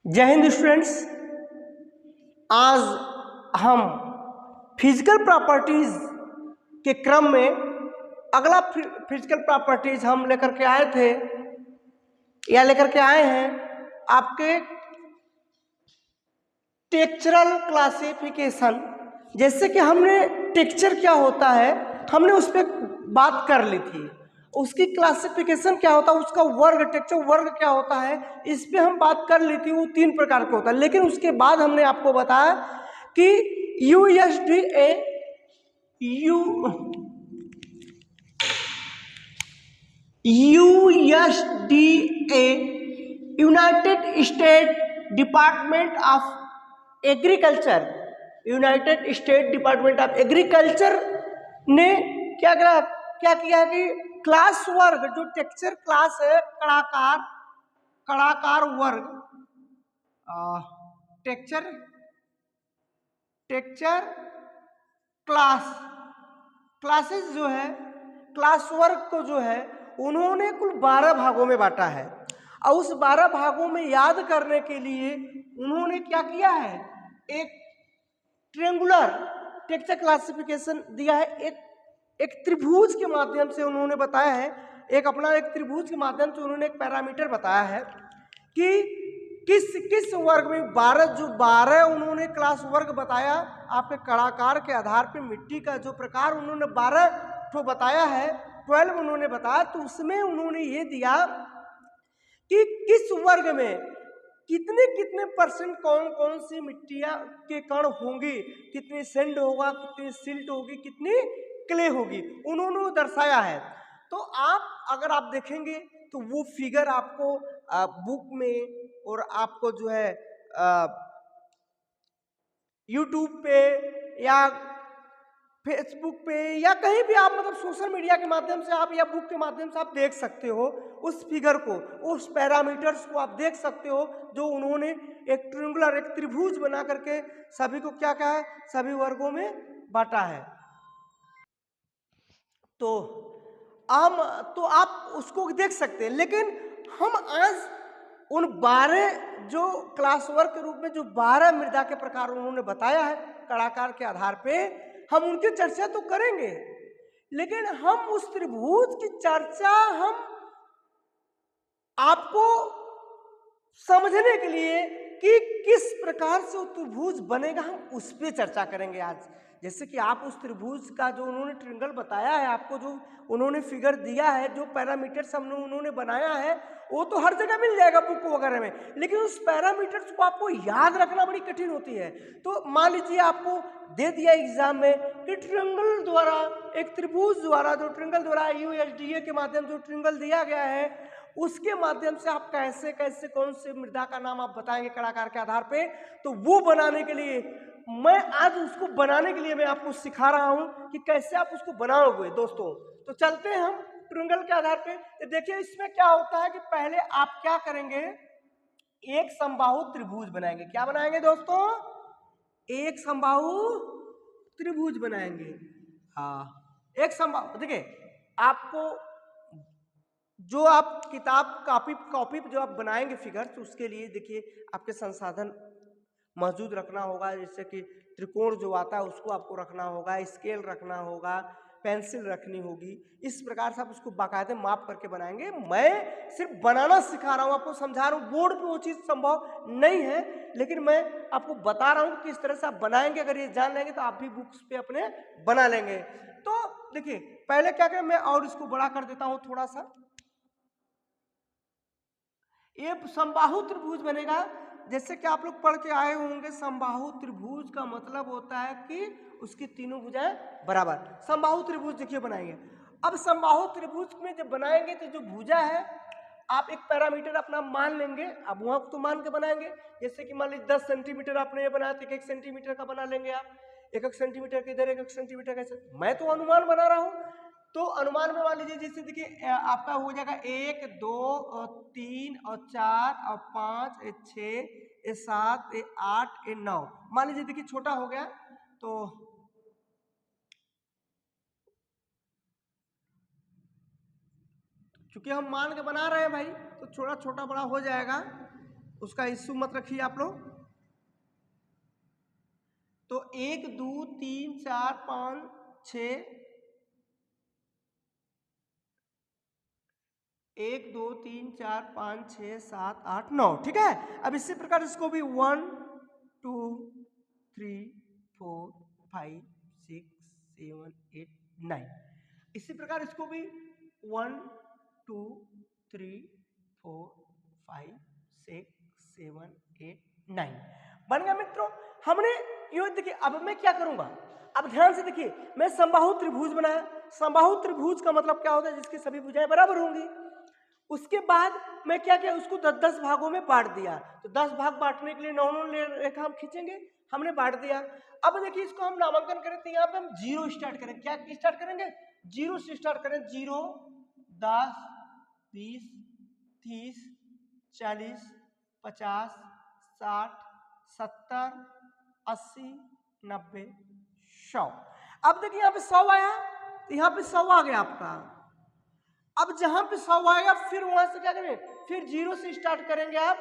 जय हिंद स्टूडेंट्स। आज हम फिजिकल प्रॉपर्टीज के क्रम में अगला फिजिकल प्रॉपर्टीज हम लेकर के आए थे या लेकर के आए हैं आपके टेक्सचरल क्लासिफिकेशन। जैसे कि हमने टेक्सचर क्या होता है हमने उस पर बात कर ली थी, उसकी क्लासिफिकेशन क्या होता है, उसका वर्ग टेक्सचर वर्ग क्या होता है, इस पे हम बात कर ली थी। वो 3 प्रकार के होता है, लेकिन उसके बाद हमने आपको बताया कि USDA United state department of agriculture, United state department of agriculture ने क्या किया कि क्लास वर्ग जो टेक्सचर क्लास है, कड़ाकार वर्ग, टेक्सचर क्लासेस जो है, क्लास वर्ग को जो है उन्होंने कुल 12 भागों में बांटा है। और उस 12 भागों में याद करने के लिए उन्होंने क्या किया है, एक ट्रायंगुलर टेक्सचर क्लासिफिकेशन दिया है। एक त्रिभुज के माध्यम से उन्होंने बताया है, एक त्रिभुज के माध्यम से उन्होंने एक पैरामीटर बताया है कि किस वर्ग में 12 उन्होंने क्लास वर्ग बताया। आपके कड़ाकार के आधार पे मिट्टी का जो प्रकार उन्होंने 12 तो बताया है, 12 उन्होंने बताया, तो उसमें उन्होंने ये दिया कि किस वर्ग में कितने कितने परसेंट कौन कौन सी मिट्टियां के कण होंगी, कितनी सैंड होगा, कितनी सिल्ट होगी, कितनी क्ले होगी, उन्होंने दर्शाया है। तो अगर आप देखेंगे तो वो फिगर आपको बुक में और आपको जो है यूट्यूब पे या फेसबुक पे या कहीं भी आप मतलब सोशल मीडिया के माध्यम से आप या बुक के माध्यम से आप देख सकते हो उस फिगर को, उस पैरामीटर्स को आप देख सकते हो जो उन्होंने एक ट्रायंगुलर, एक त्रिभुज बना करके सभी को क्या है, सभी वर्गों में बांटा है। तो आप उसको देख सकते हैं, लेकिन हम आज उन 12 जो क्लास वर्ग के रूप में जो 12 मृदा के प्रकार उन्होंने बताया है कड़ाकार के आधार पे, हम उनकी चर्चा तो करेंगे, लेकिन हम उस त्रिभुज की चर्चा हम आपको समझने के लिए कि किस प्रकार से वो त्रिभुज बनेगा हम उस पर चर्चा करेंगे आज। जैसे कि आप उस त्रिभुज का जो उन्होंने ट्रायंगल बताया है, आपको जो उन्होंने फिगर दिया है, जो पैरामीटर्स हमने उन्होंने बनाया है, वो तो हर जगह मिल जाएगा बुक वगैरह में, लेकिन उस पैरामीटर्स को आपको याद रखना बड़ी कठिन होती है। तो मान लीजिए आपको दे दिया एग्जाम में कि ट्रायंगल द्वारा, एक त्रिभुज द्वारा, जो ट्रायंगल द्वारा यूएसडीए के माध्यम जो ट्रायंगल दिया गया है, उसके माध्यम से आप कैसे कैसे कौन से मृदा का नाम आप बताएंगे कड़ाकार के आधार पे। तो वो बनाने के लिए मैं आज उसको बनाने के लिए मैं आपको सिखा रहा हूं कि कैसे आप उसको बनाओगे दोस्तों। तो चलते हैं हम ट्रायंगल के आधार पे। देखिए इसमें क्या होता है कि पहले आप क्या करेंगे, एक समबाहु त्रिभुज बनाएंगे। क्या बनाएंगे दोस्तों? एक समबाहु त्रिभुज बनाएंगे। हाँ, एक समबाहु। देखिए आपको जो आप किताब कॉपी जो आप बनाएंगे फिगर, तो उसके लिए देखिए आपके संसाधन मौजूद रखना होगा। जैसे कि त्रिकोण जो आता है उसको आपको रखना होगा, स्केल रखना होगा, पेंसिल रखनी होगी। इस प्रकार से आप उसको बाकायदे माप करके बनाएंगे। मैं सिर्फ बनाना सिखा रहा हूँ, आपको समझा रहा हूँ। बोर्ड पे वो चीज़ संभव नहीं है, लेकिन मैं आपको बता रहा हूँ कि किस तरह से आप बनाएंगे। अगर ये जान लेंगे तो आप भी बुक्स पे अपने बना लेंगे। तो देखिए पहले क्या करें, मैं और इसको बड़ा कर देता हूँ थोड़ा सा। ये समबाहु त्रिभुज बनेगा। जैसे कि आप लोग पढ़ के आए होंगे, समबाहु त्रिभुज का मतलब होता है कि उसकी तीनों भुजाएं बराबर। समबाहु त्रिभुज देखिए बनाएंगे। अब समबाहु त्रिभुज में जब बनाएंगे तो जो भुजा है, आप एक पैरामीटर अपना मान लेंगे। अब वहां तो मान के बनाएंगे। जैसे कि मान लीजिए 10 सेंटीमीटर आपने ये बनाया तो 1 सेंटीमीटर का बना लेंगे आप। 1 सेंटीमीटर के इधर, 1 सेंटीमीटर कैसे, मैं तो अनुमान बना रहा हूं। तो अनुमान में मान लीजिए जैसे देखिए आपका हो जाएगा 1 2 और 3 और 4 और 5 और 6 और 7 और 8 और 9। मान लीजिए देखिए छोटा हो गया, तो चूंकि हम मान के बना रहे हैं भाई, तो छोटा छोटा बड़ा हो जाएगा। उसका इश्यू मत रखिए आप लोग। तो 1 2 3 4 5 6, 1 2 3 4 5 6 7 8 9, ठीक है। अब इसी प्रकार इसको भी 1 2 3 4 5 6 7 8 9, इसी प्रकार इसको भी 1 2 3 4 5 6 7 8 9 बन गया मित्रों। हमने यूं देखिए, अब मैं क्या करूंगा, अब ध्यान से देखिए, मैं समबाहु त्रिभुज बनाया। समबाहु त्रिभुज का मतलब क्या होता है, जिसकी सभी भुजाएं बराबर होंगी। उसके बाद मैं क्या किया, उसको 10-10 भागों में बांट दिया। तो 10 भाग बांटने के लिए 9-9 रेखा हम खींचेंगे, हमने बांट दिया। अब देखिए इसको हम नामांकन करें तो यहाँ पे हम 0 स्टार्ट करें। क्या स्टार्ट करेंगे, 0 से स्टार्ट करें। 0 10 20 30 40 50 60 70 80 90 100। अब देखिए यहाँ पे 100 आया, तो यहाँ पे 100 आ गया आपका। अब जहां पे 100 आएगा फिर वहां से क्या करेंगे, फिर 0 से स्टार्ट करेंगे आप।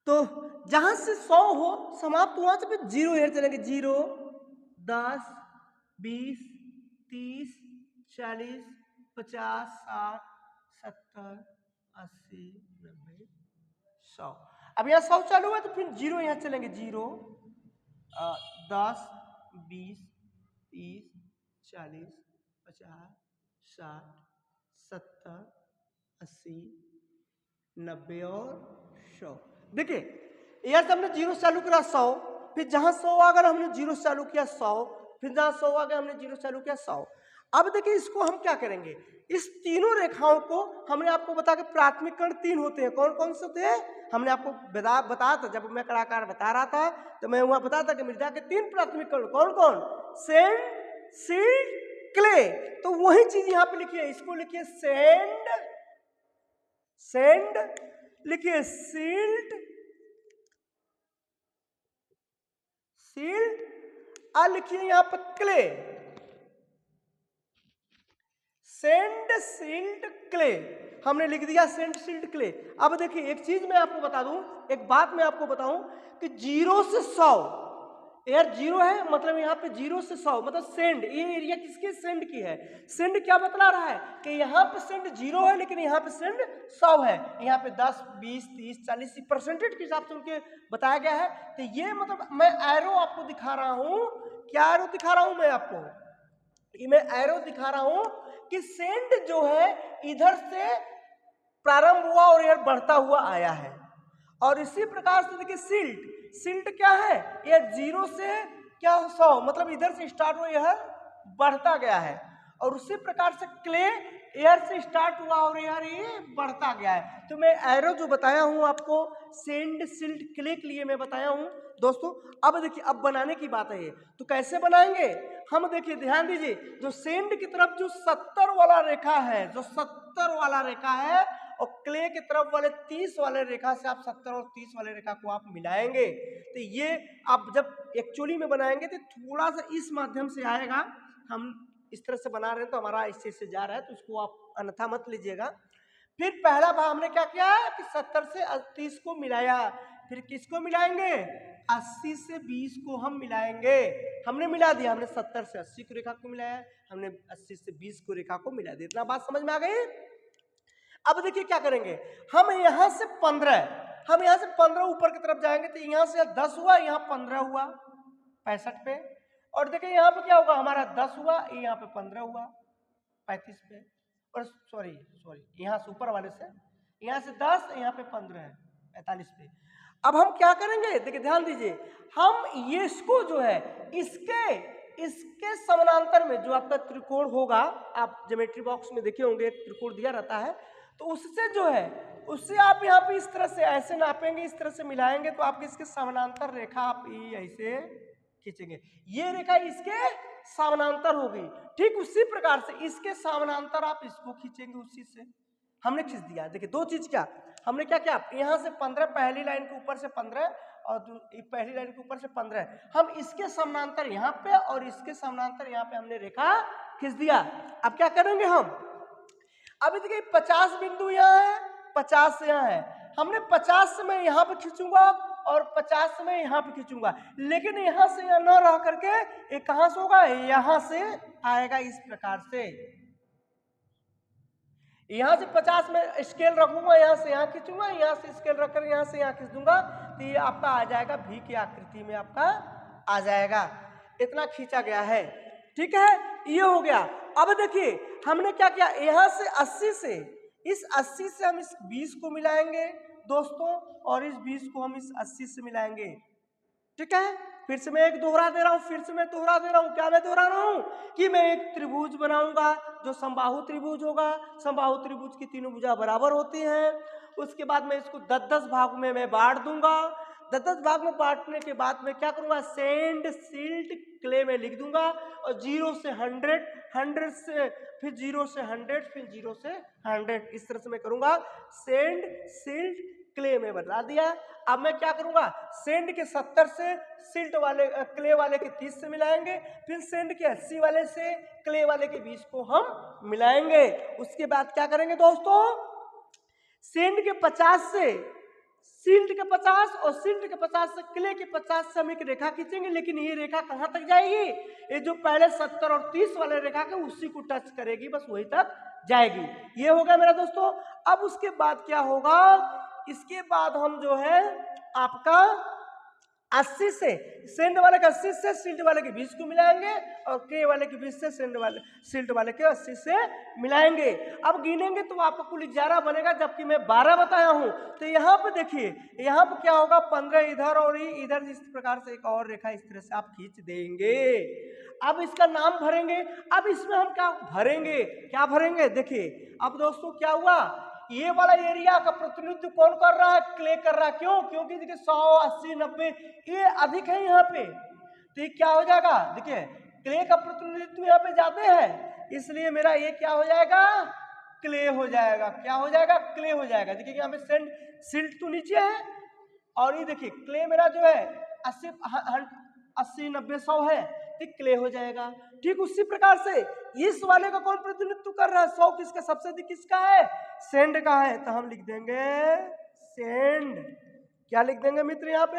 तो जहां से 100 हो समाप्त, वहां से फिर 0 हेर चलेंगे। 0 10 20 30 40 50 60 70 80 90 100। अब यहाँ 100 चालू हुआ तो फिर 0 यहाँ चलेंगे। 0 10 20 30 40 50 60 70 80 90 और 100। देखिए यहाँ से हमने 0 चालू करा 100, फिर जहां 100 आ गया हमने 0 चालू किया 100, फिर जहां 100 आ गया हमने 0 चालू किया 100। अब देखिए इसको हम क्या करेंगे, इस तीनों रेखाओं को हमने आपको बताया कि प्राथमिक कण 3 होते हैं। कौन कौन से होते हैं, हमने आपको बताया था जब मैं कलाकार बता रहा था, तो मैं वहां बताया था कि मृदा के 3 प्राथमिक कण कौन कौन, सैंड सिल्ट क्ले। तो वही चीज यहाँ पे लिखिए, इसको लिखिए सैंड लिखिए, सिल्ट और लिखिए यहां पर क्ले, सैंड सिल्ट क्ले। हमने लिख दिया सैंड सिल्ट क्ले। अब देखिए एक चीज मैं आपको बता दूं, एक बात मैं आपको बताऊं कि 0 से 100, यार 0 है मतलब यहाँ पे 0 से 100 मतलब सेंड, ये एरिया किसके सेंड की है। सेंड क्या बतला रहा है कि यहाँ पे सेंड 0 है लेकिन यहाँ पे सेंड 100 है। यहाँ पे 10 20 30 40 परसेंटेज के हिसाब से उनके बताया गया है। तो ये मतलब मैं एरो आपको दिखा रहा हूँ, क्या एरो दिखा रहा हूँ मैं आपको, ये मैं एरो दिखा रहा हूँ कि सेंड जो है इधर से प्रारंभ हुआ और यह बढ़ता हुआ आया है। और इसी प्रकार से देखिए सिल्ट क्या है, यह 0 से क्या 100 मतलब इधर से स्टार्ट हुआ यह बढ़ता गया है। और उसी प्रकार से क्ले एयर से स्टार्ट हुआ और यार ये बढ़ता गया है। तो मैं एरो जो बताया हूं आपको सेंड सिल्ट क्ले के लिए मैं बताया हूं दोस्तों। अब देखिए अब बनाने की बात है ये, तो कैसे बनाएंगे हम, देखिए ध्यान दीजिए, जो सेंड की तरफ जो 70 वाला रेखा है, जो 70 वाला रेखा है, और क्ले की तरफ वाले 30 वाले रेखा से आप 70 और 30 वाले रेखा को आप मिलाएंगे। तो ये आप जब एक्चुअली में बनाएंगे तो थोड़ा सा इस माध्यम से आएगा। हम इस तरह से बना रहे हैं तो हमारा इस चीज से जा रहा है, तो उसको आप अन्यथा मत लीजिएगा। फिर पहला भाग हमने क्या किया कि 70 से 30 को मिलाया, फिर किसको मिलाएंगे, 80 से 20 को हम मिलाएंगे। हमने मिला दिया, हमने 70 से 80 को रेखा को मिलाया, हमने 80 से 20 को रेखा को मिला दिया। इतना बात समझ में आ गई। अब देखिए क्या करेंगे, हम यहां से 15 ऊपर की तरफ जाएंगे तो यहां से 10 हुआ, यहां 15 हुआ 65 पे। और देखिए यहाँ पे क्या होगा, हमारा 10 हुआ, यहाँ पे 15 हुआ 35 पे। और सॉरी यहाँ से ऊपर वाले से, यहाँ से 10 यहाँ पे 15 है 45 पे। अब हम क्या करेंगे, देखिए ध्यान दीजिए, हम ये इसको जो है इसके समानांतर में जो आपका त्रिकोण होगा, आप ज्योमेट्री बॉक्स में देखे होंगे त्रिकोण दिया रहता है, तो उससे जो है उससे आप यहाँ पे इस तरह से ऐसे नापेंगे, इस तरह से मिलाएंगे, तो आपके इसके समानांतर रेखा आप ऐसे खींचेंगे, ये रेखा इसके समानांतर होगी। ठीक उसी प्रकार से इसके समानांतर आप इसको खींचेंगे, उसी से हमने खींच दिया। देखिए दो चीज क्या हमने क्या किया, यहाँ से 15 पहली लाइन के ऊपर से 15 और पहली लाइन के ऊपर से 15, हम इसके समानांतर यहाँ पे और इसके समानांतर यहाँ पे हमने रेखा खींच दिया। अब क्या करेंगे हम, अभी देखिए 50 बिंदु यहाँ है, 50 यहाँ है, हमने 50 से मैं यहाँ पे खींचूंगा और 50 से मैं यहाँ पे खींचूंगा, लेकिन यहाँ से यहाँ न रह करके ये कहाँ से होगा, यहाँ से आएगा इस प्रकार से। यहाँ से 50 में स्केल रखूंगा, यहाँ से यहाँ खींचूंगा, यहाँ से स्केल रखकर यहाँ से यहाँ खींच दूंगा, तो ये आपका आ जाएगा भी की आकृति में आपका आ जाएगा। इतना खींचा गया है, ठीक है, ये हो गया। अब देखिए हमने क्या किया, यहाँ से 80 से इस 80 से हम इस 20 को मिलाएंगे दोस्तों, और इस 20 को हम इस 80 से मिलाएंगे, ठीक है। फिर से मैं एक दोहरा दे रहा हूं, फिर से मैं दोहरा दे रहा हूं, क्या मैं दोहरा रहा हूं कि मैं एक त्रिभुज बनाऊंगा जो समबाहु त्रिभुज होगा। समबाहु त्रिभुज की तीनों भुजा बराबर होती हैं। उसके बाद मैं इसको 10-10 भाग में मैं बांट दूंगा। 10-10 भाग में बांटने के बाद मैं क्या करूंगा, सैंड सिल्ट क्ले में लिख दूंगा, और 0 से 100, 100 से फिर 0 से 100, फिर 0 से 100, इस तरह से मैं करूंगा। सैंड सिल्ट क्ले में बदला दिया। अब मैं क्या करूंगा, सेंड के 70 से सिल्ट वाले क्ले वाले के 30 से मिलाएंगे, फिर सेंड के 80 वाले से क्ले वाले के 20 को हम मिलाएंगे। उसके बाद क्या करेंगे दोस्तों, सेंड के 50 से सिल्ट के 50 और सिल्ट के 50 से क्ले के 50 से हम एक रेखा खींचेंगे, लेकिन ये रेखा कहां तक जाएगी, ये जो पहले 70 और 30 वाले रेखा के उसी को टच करेगी, बस वही तक जाएगी। ये हो गया मेरा दोस्तों। अब उसके बाद क्या होगा, इसके बाद हम जो है आपका 80 से सेंड वाले के 80 से सिल्ट वाले के 20 को मिलाएंगे, और के वाले के 20 से सिल्ट वाले के 80 से मिलाएंगे। अब गिनेंगे तो आपको कुल 11 बनेगा, जबकि मैं 12 बताया हूं। तो यहाँ पे देखिए, यहाँ पे क्या होगा, 15 इधर और इधर इस प्रकार से एक और रेखा इस तरह से आप खींच देंगे। अब इसका नाम भरेंगे। अब इसमें हम क्या भरेंगे, क्या भरेंगे, देखिए अब दोस्तों क्या हुआ, ये वाला एरिया का प्रतिनिधित्व कौन कर रहा है, क्ले कर रहा है। क्यों, क्योंकि देखिए 100, 80, 90 ये अधिक है यहाँ पे, तो ये क्या हो जाएगा, देखिए क्ले का प्रतिनिधित्व यहाँ पे ज्यादा है, इसलिए मेरा ये क्या हो जाएगा, क्ले हो जाएगा। क्या हो जाएगा, क्ले हो जाएगा। देखिए यहाँ पे सेंड सिल्ट तो नीचे है, और ये देखिए क्ले मेरा जो है 80, 90, 100 है, तो क्ले हो जाएगा। ठीक उसी प्रकार से इस वाले का कौन प्रतिनिधित्व कर रहा है, 100 किसका सबसे अधिक किसका है, सेंड का है, तो हम लिख देंगे सेंड। क्या लिख देंगे मित्र, यहाँ पे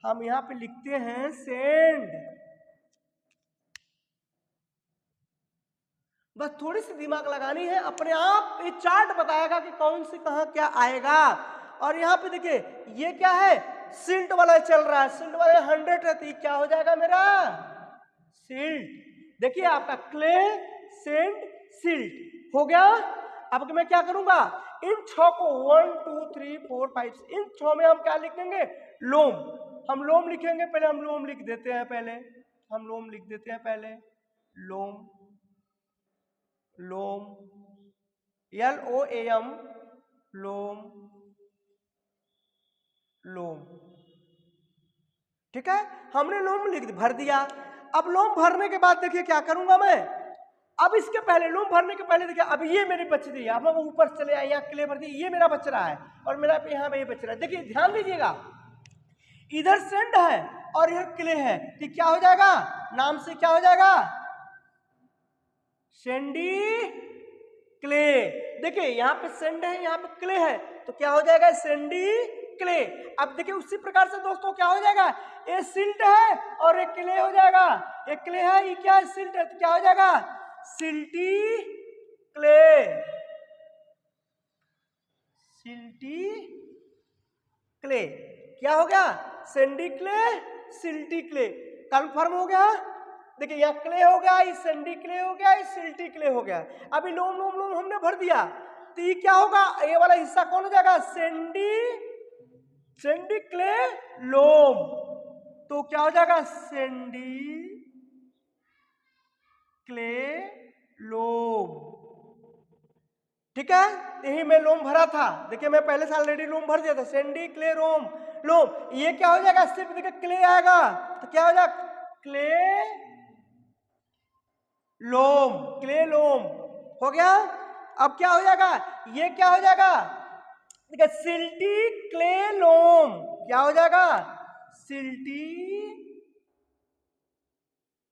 हम यहाँ पे लिखते हैं सेंड। बस थोड़ी सी दिमाग लगानी है, अपने आप ये चार्ट बताएगा कि कौन से कहां क्या आएगा। और यहाँ पे देखिए ये क्या है, सिल्ट वाला चल रहा है, सिल्ट वाला 100 है, तो ये क्या हो जाएगा मेरा सिल्ट। देखिए आपका क्ले सेंड सिल्ट हो गया। अब मैं क्या करूंगा, इन 6 को 1, 2, 3, 4, 5 इन 6 में हम क्या लिख देंगे, लोम। हम लोम लिखेंगे, पहले हम लोम लिख देते हैं, लोम, लोम, LOAM, लोम, लोम, ठीक है। हमने लोम लिख भर दिया। अब लोम भरने के बाद देखिए क्या करूंगा मैं, अब इसके पहले लोम भरने के पहले देखिए, अब ये मेरी बच रही है, अब हम ऊपर चले आए, यहाँ क्ले भर दी, ये मेरा बच रहा है, और मेरा यहाँ पे ये बच रहा है। देखिए ध्यान दीजिएगा, इधर सेंड है और इधर क्ले है, तो क्या हो जाएगा, नाम से क्या हो जाएगा, सेंडी क्ले। देखिए यहाँ पे सेंड है, यहाँ पे क्ले है, तो क्या हो जाएगा, सेंडी क्ले। अब देखिए उसी प्रकार से दोस्तों क्या हो जाएगा, ये सिल्ट है और एक क्ले हो जाएगा, एक क्ले है, ये क्या है, सिल्ट है, तो क्या हो जाएगा, सिल्टी क्ले, सिल्टी क्ले। क्या हो गया, sandy clay, silty clay, confirm हो गया। देखिए यह क्ले हो गया, ये सेंडी क्ले हो गया, ये सिल्टी क्ले हो गया। अभी लोम लोम लोम हमने भर दिया, तो ये क्या होगा, ये वाला हिस्सा कौन हो जाएगा, सेंडी क्ले लोम, तो क्या हो जाएगा, सेंडी क्ले लोम, ठीक है। यही मैं लोम भरा था, देखिए मैं पहले से ऑलरेडी लोम भर दिया था, सेंडी क्ले रोम लोम। ये क्या हो जाएगा, सिर्फ देखिए क्ले आएगा, तो क्या हो जाएगा, क्ले लोम, क्ले लोम हो गया। अब क्या हो जाएगा, ये क्या हो जाएगा, देखिए सिल्टी क्ले लोम, क्या हो जाएगा, सिल्टी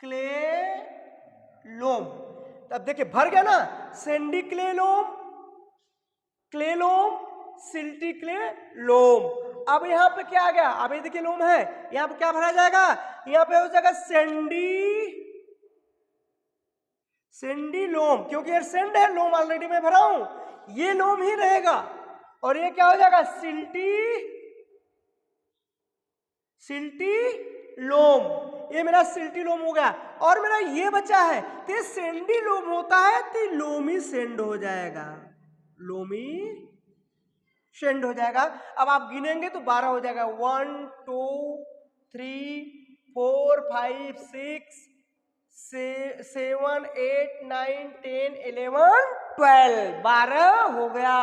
क्ले लोम। अब देखिए भर गया ना, सेंडी क्ले लोम, सिल्टिक्ले लोम। अब यहाँ पे क्या आ गया, अब ये देखिए लोम है, यहाँ पे क्या भरा जाएगा, यहाँ पे हो जाएगा सेंडी लोम, क्योंकि ये सेंड है, लोम ऑलरेडी मैं भरा हूं, ये लोम ही रहेगा। और ये क्या हो जाएगा, सिल्टी लोम, ये मेरा सिल्टी लोम हो गया। और मेरा ये बचा है, तो सेंडी लोम होता है तो लोमी सेंड हो जाएगा, लोमी सेंड हो जाएगा। अब आप गिनेंगे तो 12 हो जाएगा, 1 2 3 4 5 6 7 8 9 10 11 12, 12 हो गया।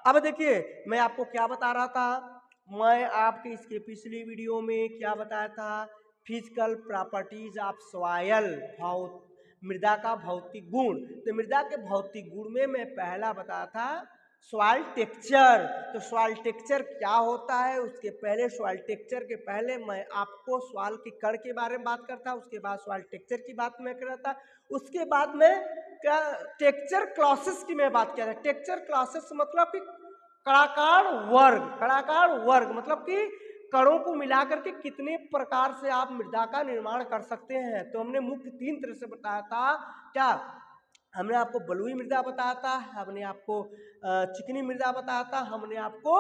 अब देखिए मैं आपको क्या बता रहा था, मैं आपके इसके पिछली वीडियो में क्या बताया था, फिजिकल प्रॉपर्टीज ऑफ सॉइल, मृदा का भौतिक गुण। तो मृदा के भौतिक गुण में मैं पहला बताया था सॉइल टेक्सचर। तो सॉइल टेक्सचर क्या होता है, उसके पहले सॉइल टेक्सचर के पहले मैं आपको सॉइल की कण के बारे में बात करता, उसके बाद सॉइल टेक्सचर की बात मैं कर रहा था, उसके बाद में क्या टेक्सचर क्लासेस की मैं बात कर रहा था। टेक्सचर क्लासेस मतलब कि कणाकार वर्ग मतलब कि कणों को मिलाकर के कितने प्रकार से आप मृदा का निर्माण कर सकते हैं। तो हमने मुख्य 3 तरह से बताया था, क्या हमने आपको बलुई मृदा बताया था, हमने आपको चिकनी मृदा बताया था, हमने आपको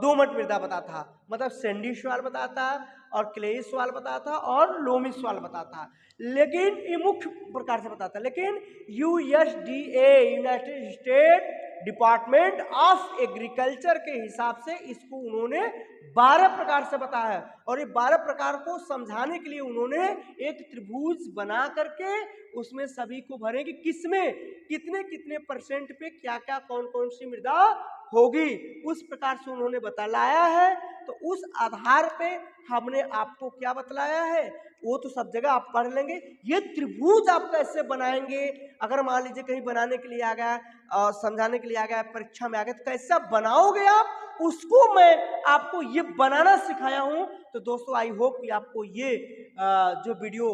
दोमट मृदा बताया था, मतलब सैंडी सॉइल बताया था, और क्लेई सॉइल बताया था, और लोमी सॉइल बताया था। लेकिन ये मुख्य प्रकार से बताता, लेकिन USDA United state department of agriculture के हिसाब से इसको उन्होंने 12 प्रकार से बताया है। और ये 12 प्रकार को समझाने के लिए उन्होंने एक त्रिभुज बना करके उसमें सभी को भरे कि किसमें कितने कितने परसेंट पे क्या क्या कौन कौन सी मृदा होगी, उस प्रकार से उन्होंने बतलाया है। तो उस आधार पे हमने आपको क्या बतलाया है वो तो सब जगह आप पढ़ लेंगे। ये त्रिभुज आप कैसे बनाएंगे, अगर मान लीजिए कहीं बनाने के लिए आ गया, समझाने के लिए आ गया, परीक्षा में आ गया, तो कैसा बनाओगे आप, उसको मैं आपको ये बनाना सिखाया हूं। तो दोस्तों आई होप कि आपको ये जो वीडियो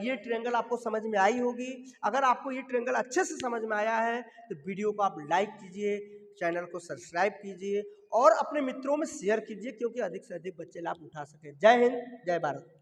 ये ट्रायंगल आपको समझ में आई होगी। अगर आपको ये ट्रायंगल अच्छे से समझ में आया है तो वीडियो को आप लाइक कीजिए, चैनल को सब्सक्राइब कीजिए और अपने मित्रों में शेयर कीजिए, क्योंकि अधिक से अधिक बच्चे लाभ उठा सके। जय हिंद, जय भारत।